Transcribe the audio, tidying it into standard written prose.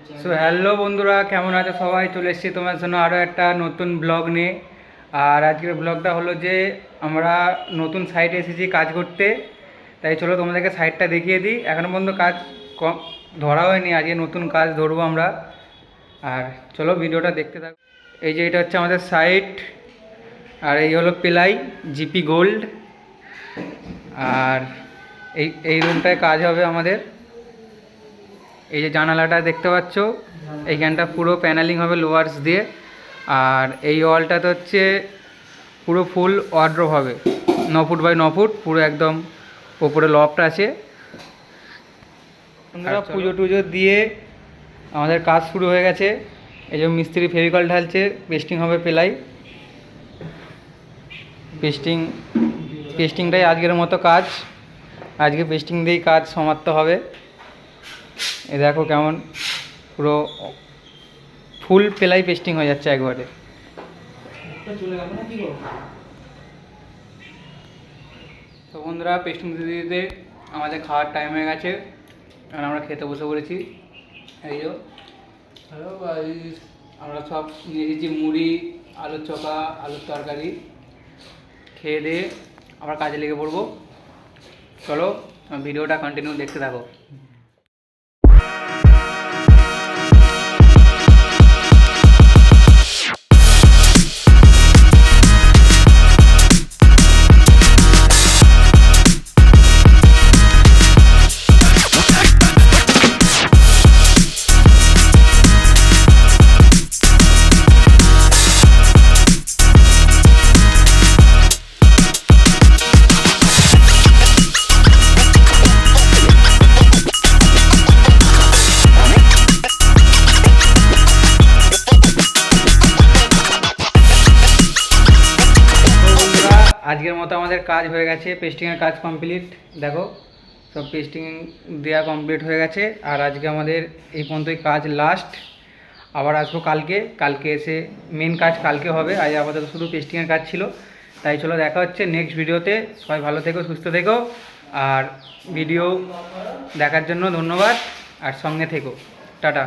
So hello বন্ধুরা, কেমন আছো সবাই? চলে এসেছি তোমার জন্য আরও একটা নতুন ব্লগ নিয়ে। আর আজকের ব্লগটা হলো যে আমরা নতুন সাইটে এসেছি কাজ করতে, তাই চলো তোমাদেরকে সাইটটা দেখিয়ে দিই। এখনও পর্যন্ত কাজ ধরা হয়নি, আজকে নতুন কাজ ধরবো আমরা। আর চলো ভিডিওটা দেখতে থাকো। এই যে এটা হচ্ছে আমাদের সাইট, আর এই হলো পেলাই জিপি গোল্ড। আর এই রুমটায় কাজ হবে আমাদের। এই যে জানালাটা দেখতে পাচ্ছ, এইখানটা পুরো প্যানেলিং হবে লোয়ার্স দিয়ে। আর এই ওয়ালটাতে হচ্ছে পুরো ফুল ওয়ার্ড্রোব হবে, 9 ফুট বাই 9 ফুট, পুরো একদম ওপরে লফট আছে। আমরা পুজো টুজো দিয়ে আমাদের কাজ শুরু হয়ে গেছে। এই যে মিস্ত্রি ফেভিকল ঢালছে, পেস্টিং হবে পেলাই। পেস্টিংটাই আজকের মতো কাজ, আজকে পেস্টিং দিয়েই কাজ সমাপ্ত হবে। এ দেখো কেমন পুরো ফুল পেলাই পেস্টিং হয়ে যাচ্ছে একবারে। তো বন্ধুরা, পেস্টিং দিতে দিতে আমাদের খাওয়ার টাইম হয়ে গেছে, আর আমরা খেতে বসে পড়েছি। এই যে হ্যালো গাইস, আমরা সব নিয়ে এসেছি মুড়ি, আলুর চোখা, আলুর তরকারি। খেয়ে দিয়ে আবার কাজে লেগে পড়বো। চলো ভিডিওটা কন্টিনিউ দেখতে থাকো। আজকের মতো আমাদের কাজ হয়ে গেছে, পেস্টিংয়ের কাজ কমপ্লিট। দেখো সব পেস্টিং দেওয়া কমপ্লিট হয়ে গেছে। আর আজকে আমাদের এই পর্যন্তই কাজ লাস্ট। আবার আসবো কালকে এসে মেন কাজ কালকে হবে। আজ আপাতত শুধু পেস্টিংয়ের কাজ ছিল। তাই চলো দেখা হচ্ছে নেক্সট ভিডিওতে। সবাই ভালো থেকো, সুস্থ থেকো। আর ভিডিও দেখার জন্য ধন্যবাদ, আর সঙ্গে থেকো। টাটা।